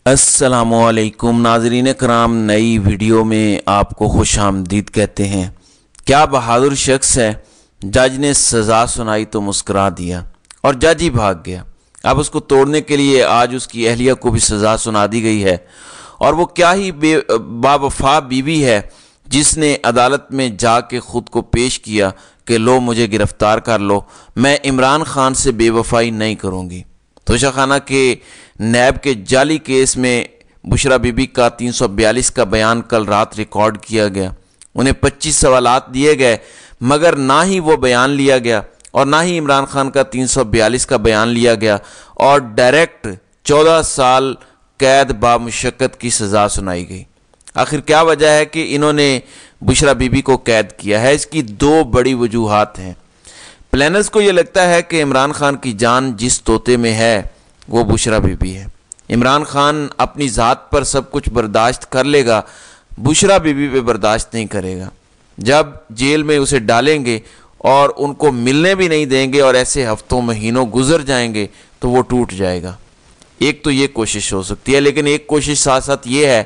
अस्सलामुअलैकुम नाज़रीन कराम, नई वीडियो में आपको खुश आमदीद कहते हैं। क्या बहादुर शख्स है, जज ने सज़ा सुनाई तो मुस्करा दिया और जज ही भाग गया। अब उसको तोड़ने के लिए आज उसकी अहलिया को भी सज़ा सुना दी गई है। और वो क्या ही बावफा बीवी है जिसने अदालत में जाके ख़ुद को पेश किया कि लो मुझे गिरफ़्तार कर लो, मैं इमरान खान से बेवफाई नहीं करूँगी। तोशाखाना के नैब के जाली केस में बुशरा बीबी का 342 का बयान कल रात रिकॉर्ड किया गया। उन्हें 25 सवालात दिए गए, मगर ना ही वो बयान लिया गया और ना ही इमरान खान का 342 का बयान लिया गया और डायरेक्ट 14 साल कैद बामुशक्कत की सज़ा सुनाई गई। आखिर क्या वजह है कि इन्होंने बुशरा बीबी को कैद किया है? इसकी दो बड़ी वजूहात हैं। प्लानर्स को ये लगता है कि इमरान खान की जान जिस तोते में है वो बुशरा बीबी है। इमरान खान अपनी ज़ात पर सब कुछ बर्दाश्त कर लेगा, बुशरा बीबी पे बर्दाश्त नहीं करेगा। जब जेल में उसे डालेंगे और उनको मिलने भी नहीं देंगे और ऐसे हफ्तों महीनों गुजर जाएंगे तो वो टूट जाएगा। एक तो ये कोशिश हो सकती है, लेकिन एक कोशिश साथ साथ ये है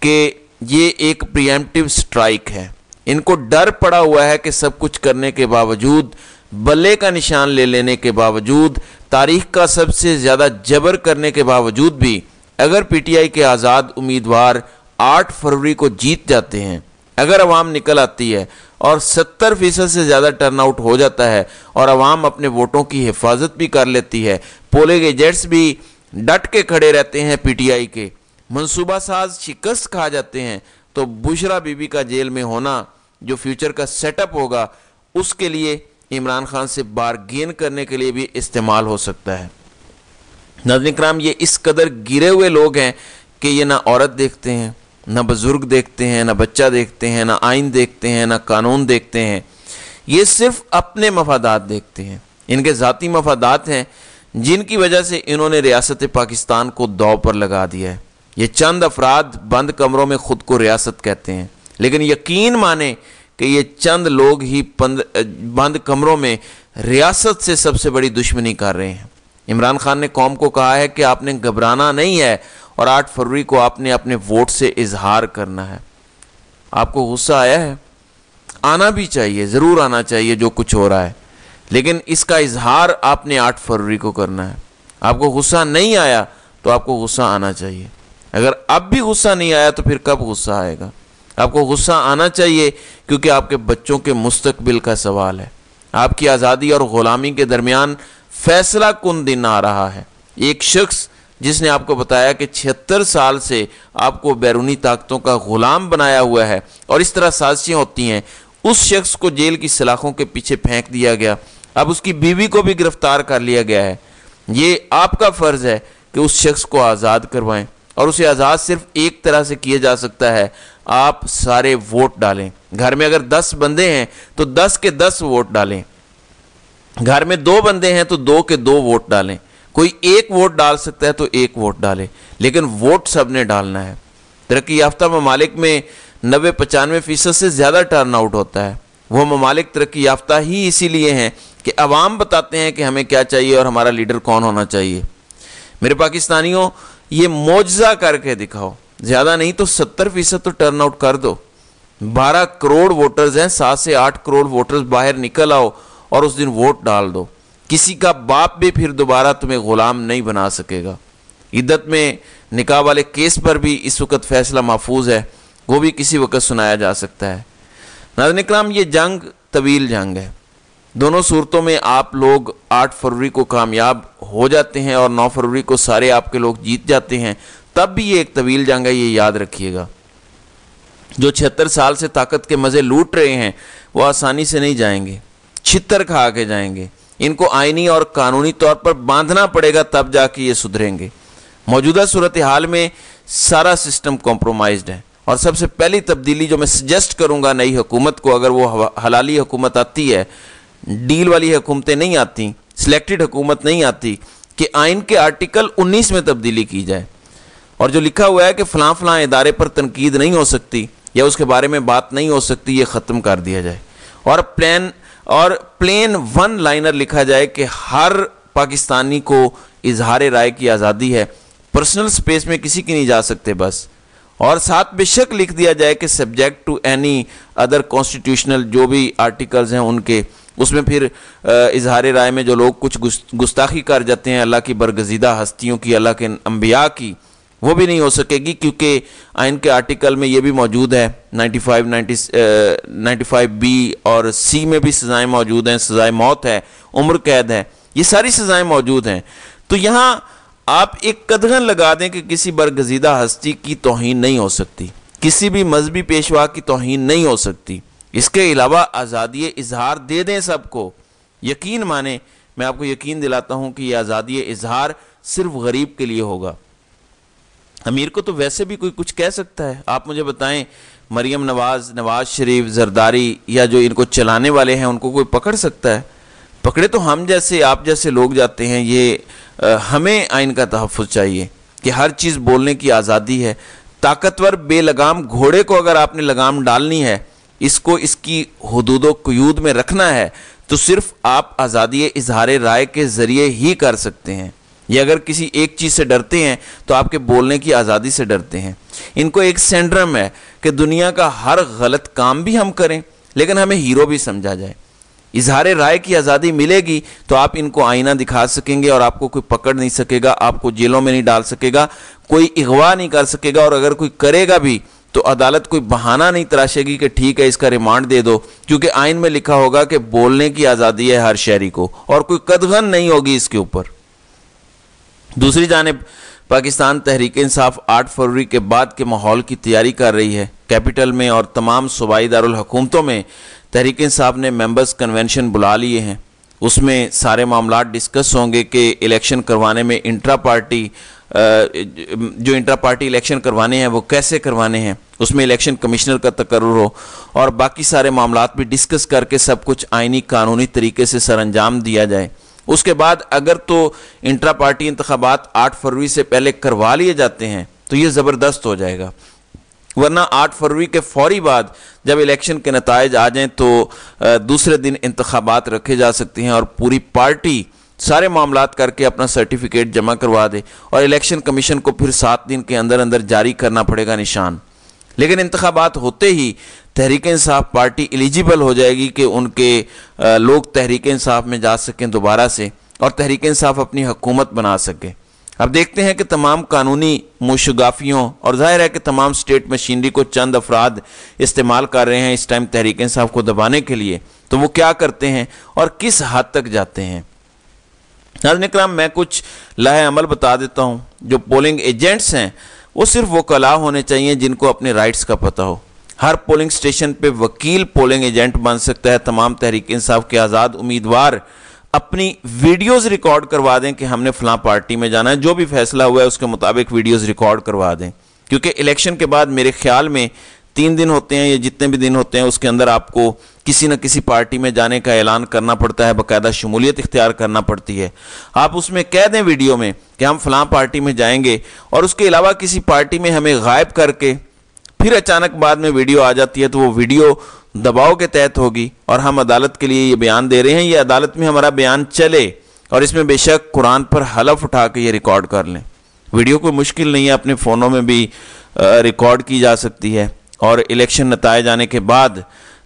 कि ये एक प्रीएम्प्टिव स्ट्राइक है। इनको डर पड़ा हुआ है कि सब कुछ करने के बावजूद, बल्ले का निशान ले लेने के बावजूद, तारीख का सबसे ज़्यादा जबर करने के बावजूद भी अगर पीटीआई के आज़ाद उम्मीदवार 8 फरवरी को जीत जाते हैं, अगर अवाम निकल आती है और 70% से ज़्यादा टर्नआउट हो जाता है और अवाम अपने वोटों की हिफाजत भी कर लेती है, पोलिंग एजेंट्स भी डट के खड़े रहते हैं, पीटीआई के मंसूबा साज शिकस्त खा जाते हैं, तो बुशरा बीबी का जेल में होना जो फ्यूचर का सेटअप होगा उसके लिए इमरान खान से बारगेन करने के लिए भी इस्तेमाल हो सकता है। नाज़रीन किराम, ये इस कदर गिरे हुए लोग हैं कि ये ना औरत देखते हैं, ना बुजुर्ग देखते हैं, ना बच्चा देखते हैं, ना आइन देखते हैं, ना कानून देखते हैं। ये सिर्फ अपने मफादात देखते हैं। इनके ज़ाती मफादात हैं जिनकी वजह से इन्होंने रियासत पाकिस्तान को दांव पर लगा दिया है। ये चंद अफराद बंद कमरों में ख़ुद को रियासत कहते हैं, लेकिन यकीन माने कि ये चंद लोग ही बंद कमरों में रियासत से सबसे बड़ी दुश्मनी कर रहे हैं। इमरान खान ने कौम को कहा है कि आपने घबराना नहीं है और 8 फरवरी को आपने अपने वोट से इजहार करना है। आपको गुस्सा आया है? आना भी चाहिए, ज़रूर आना चाहिए जो कुछ हो रहा है, लेकिन इसका इजहार आपने 8 फरवरी को करना है। आपको गुस्सा नहीं आया तो आपको गुस्सा आना चाहिए। अगर अब भी गुस्सा नहीं आया तो फिर कब गुस्सा आएगा? आपको गुस्सा आना चाहिए क्योंकि आपके बच्चों के मुस्तकबिल का सवाल है। आपकी आज़ादी और ग़ुलामी के दरमियान फैसला कुन दिन आ रहा है। एक शख्स जिसने आपको बताया कि 76 साल से आपको बैरूनी ताकतों का ग़ुलाम बनाया हुआ है और इस तरह साजिशें होती हैं, उस शख्स को जेल की सलाखों के पीछे फेंक दिया गया। अब उसकी बीवी को भी गिरफ्तार कर लिया गया है। ये आपका फ़र्ज़ है कि उस शख्स को आज़ाद करवाएं और उसे आज़ाद सिर्फ एक तरह से किया जा सकता है, आप सारे वोट डालें। घर में अगर 10 बंदे हैं तो 10 के 10 वोट डालें। घर में 2 बंदे हैं तो 2 के 2 वोट डालें। कोई एक वोट डाल सकता है तो एक वोट डालें, लेकिन वोट सबने डालना है। तरक्की याफ्ता ममालिक में 90-95% से ज़्यादा टर्नआउट होता है। वो ममालिक तरक्की याफ्ता ही इसीलिए हैं कि अवाम बताते हैं कि हमें क्या चाहिए और हमारा लीडर कौन होना चाहिए। मेरे पाकिस्तानियों, ये मौजज़ा करके दिखाओ। ज़्यादा नहीं तो 70% तो टर्नआउट कर दो। 12 करोड़ वोटर्स हैं, 7 से 8 करोड़ वोटर्स बाहर निकल आओ और उस दिन वोट डाल दो। किसी का बाप भी फिर दोबारा तुम्हें ग़ुलाम नहीं बना सकेगा। इद्दत में निकाह वाले केस पर भी इस वक्त फैसला महफूज है, वो भी किसी वक्त सुनाया जा सकता है। नाज़रीन इकराम, ये जंग तवील जंग है। दोनों सूरतों में आप लोग 8 फरवरी को कामयाब हो जाते हैं और 9 फरवरी को सारे आपके लोग जीत जाते हैं, तब भी ये एक तवील जंग है, ये याद रखिएगा। जो 76 साल से ताकत के मज़े लूट रहे हैं वो आसानी से नहीं जाएंगे, छितर खा के जाएंगे। इनको आईनी और कानूनी तौर पर बांधना पड़ेगा, तब जाके ये सुधरेंगे। मौजूदा सूरत हाल में सारा सिस्टम कॉम्प्रोमाइज्ड है और सबसे पहली तब्दीली जो मैं सजेस्ट करूँगा नई हुकूमत को, अगर वो हलाली हुकूमत आती है, डील वाली हुकूमतें नहीं आती, सिलेक्टेड हुकूमत नहीं आती, कि आइन के आर्टिकल 19 में तब्दीली की जाए और जो लिखा हुआ है कि फ़लाँ फ़लाँ इदारे पर तनकीद नहीं हो सकती या उसके बारे में बात नहीं हो सकती, ये ख़त्म कर दिया जाए और प्लेन 1 लाइनर लिखा जाए कि हर पाकिस्तानी को इजहार राय की आज़ादी है, पर्सनल स्पेस में किसी की नहीं जा सकते बस। और साथ बेशक लिख दिया जाए कि subject to any other constitutional जो भी आर्टिकल्स हैं उनके, उसमें फिर इजहार राय में जो लोग कुछ गुस्ताखी कर जाते हैं अल्लाह की बरगज़ीदा हस्तियों की, अल्लाह के अंबिया की, वो भी नहीं हो सकेगी, क्योंकि आइन के आर्टिकल में ये भी मौजूद है 95B और C में भी सज़ाएँ मौजूद हैं, सज़ाए मौत है, उम्र कैद है, ये सारी सज़ाएँ मौजूद हैं। तो यहाँ आप एक कदगन लगा दें कि किसी बरगज़ीदा हस्ती की तौहीन नहीं हो सकती, किसी भी मजहबी पेशवा की तौहीन नहीं हो सकती। इसके अलावा आज़ादी इजहार दे दें सबको। यकीन माने, मैं आपको यकीन दिलाता हूँ कि यह आज़ादी इजहार सिर्फ गरीब के लिए होगा। अमीर को तो वैसे भी कोई कुछ कह सकता है। आप मुझे बताएं, मरियम नवाज़, नवाज़ शरीफ, जरदारी या जो इनको चलाने वाले हैं उनको कोई पकड़ सकता है? पकड़े तो हम जैसे, आप जैसे लोग जाते हैं। ये हमें आइन का तहफ़्फ़ुज़ चाहिए कि हर चीज़ बोलने की आज़ादी है। ताकतवर बेलगाम घोड़े को अगर आपने लगाम डालनी है, इसको इसकी हुदूदो क़यूद में रखना है, तो सिर्फ आप आज़ादी इजहार राय के ज़रिए ही कर सकते हैं। ये अगर किसी एक चीज़ से डरते हैं तो आपके बोलने की आज़ादी से डरते हैं। इनको एक सिंड्रोम है कि दुनिया का हर गलत काम भी हम करें लेकिन हमें हीरो भी समझा जाए। इजहार राय की आज़ादी मिलेगी तो आप इनको आईना दिखा सकेंगे और आपको कोई पकड़ नहीं सकेगा, आपको जेलों में नहीं डाल सकेगा, कोई अगवा नहीं कर सकेगा, और अगर कोई करेगा भी तो अदालत कोई बहाना नहीं तराशेगी कि ठीक है इसका रिमांड दे दो, क्योंकि आइन में लिखा होगा कि बोलने की आज़ादी है हर शहरी को और कोई कदगन नहीं होगी इसके ऊपर। दूसरी जानिब पाकिस्तान तहरीक इंसाफ 8 फरवरी के बाद के माहौल की तैयारी कर रही है। कैपिटल में और तमाम सूबाई दारुल हुकूमतों में तहरीक इंसाफ ने मेंबर्स कन्वेंशन बुला लिए हैं। उसमें सारे मामला डिस्कस होंगे कि इलेक्शन करवाने में इंट्रा पार्टी इलेक्शन करवाने हैं वो कैसे करवाने हैं, उसमें इलेक्शन कमिश्नर का तकर्रुर हो और बाकी सारे मामलात भी डिस्कस करके सब कुछ आइनी कानूनी तरीके से सरअंजाम दिया जाए। उसके बाद अगर तो इंट्रा पार्टी इंतखाबात 8 फरवरी से पहले करवा लिए जाते हैं तो ये ज़बरदस्त हो जाएगा, वरना 8 फरवरी के फौरी बाद जब इलेक्शन के नताइज आ जाएं तो दूसरे दिन इंतखाबात रखे जा सकते हैं और पूरी पार्टी सारे मामलात करके अपना सर्टिफिकेट जमा करवा दे और इलेक्शन कमीशन को फिर 7 दिन के अंदर अंदर जारी करना पड़ेगा निशान। लेकिन इंतखाबात होते ही तहरीक इंसाफ पार्टी एलिजिबल हो जाएगी कि उनके लोग तहरीक इंसाफ में जा सकें दोबारा से और तहरीक इंसाफ अपनी हुकूमत बना सके। अब देखते हैं कि तमाम कानूनी मुशगाफियों और जाहिर है कि तमाम स्टेट मशीनरी को चंद अफराद इस्तेमाल कर रहे हैं इस टाइम तहरीक इंसाफ को दबाने के लिए, तो वो क्या करते हैं और किस हद तक जाते हैं। नाज़रीन इकराम, मैं कुछ लाहे अमल बता देता हूँ। जो पोलिंग एजेंट्स हैं वो सिर्फ वकला होने चाहिए जिनको अपने राइट्स का पता हो। हर पोलिंग स्टेशन पे वकील पोलिंग एजेंट बन सकता है। तमाम तहरीक इंसाफ के आज़ाद उम्मीदवार अपनी वीडियोस रिकॉर्ड करवा दें कि हमने फलां पार्टी में जाना है, जो भी फैसला हुआ है उसके मुताबिक वीडियोस रिकॉर्ड करवा दें, क्योंकि इलेक्शन के बाद मेरे ख्याल में 3 दिन होते हैं या जितने भी दिन होते हैं उसके अंदर आपको किसी न किसी पार्टी में जाने का ऐलान करना पड़ता है, बाकायदा शमूलियत इख्तियार करना पड़ती है। आप उसमें कह दें वीडियो में कि हम फलां पार्टी में जाएंगे और उसके अलावा किसी पार्टी में हमें गायब करके फिर अचानक बाद में वीडियो आ जाती है तो वो वीडियो दबाव के तहत होगी और हम अदालत के लिए ये बयान दे रहे हैं, ये अदालत में हमारा बयान चले और इसमें बेशक कुरान पर हलफ उठा के ये रिकॉर्ड कर लें। वीडियो कोई मुश्किल नहीं है, अपने फ़ोनों में भी रिकॉर्ड की जा सकती है और इलेक्शन नताए जाने के बाद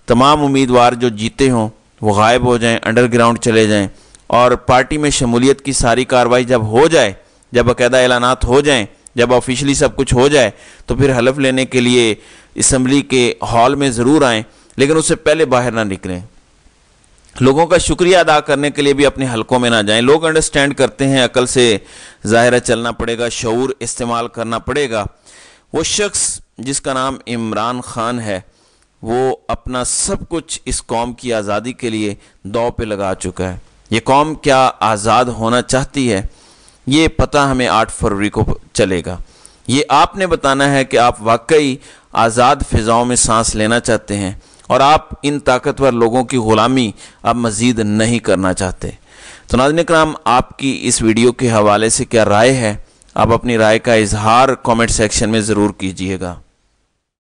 तमाम उम्मीदवार जो जीते हों वो गायब हो जाएं, अंडरग्राउंड चले जाएं और पार्टी में शमूलियत की सारी कार्रवाई जब हो जाए, जब बाकायदा ऐलानात हो जाएं, जब ऑफिशियली सब कुछ हो जाए तो फिर हलफ लेने के लिए असम्बली के हॉल में ज़रूर आएँ, लेकिन उससे पहले बाहर ना निकलें। लोगों का शुक्रिया अदा करने के लिए भी अपने हलकों में ना जाएं। लोग अंडरस्टैंड करते हैं, अकल से ज़ाहिर चलना पड़ेगा, शऊर इस्तेमाल करना पड़ेगा। वो शख्स जिसका नाम इमरान खान है वो अपना सब कुछ इस कौम की आज़ादी के लिए दांव पे लगा चुका है। ये कौम क्या आज़ाद होना चाहती है ये पता हमें 8 फरवरी को चलेगा। ये आपने बताना है कि आप वाकई आज़ाद फ़िज़ाओं में सांस लेना चाहते हैं और आप इन ताकतवर लोगों की ग़ुलामी अब मज़ीद नहीं करना चाहते। तो नाज़रीन इकराम, आपकी इस वीडियो के हवाले से क्या राय है? आप अपनी राय का इजहार कमेंट सेक्शन में ज़रूर कीजिएगा।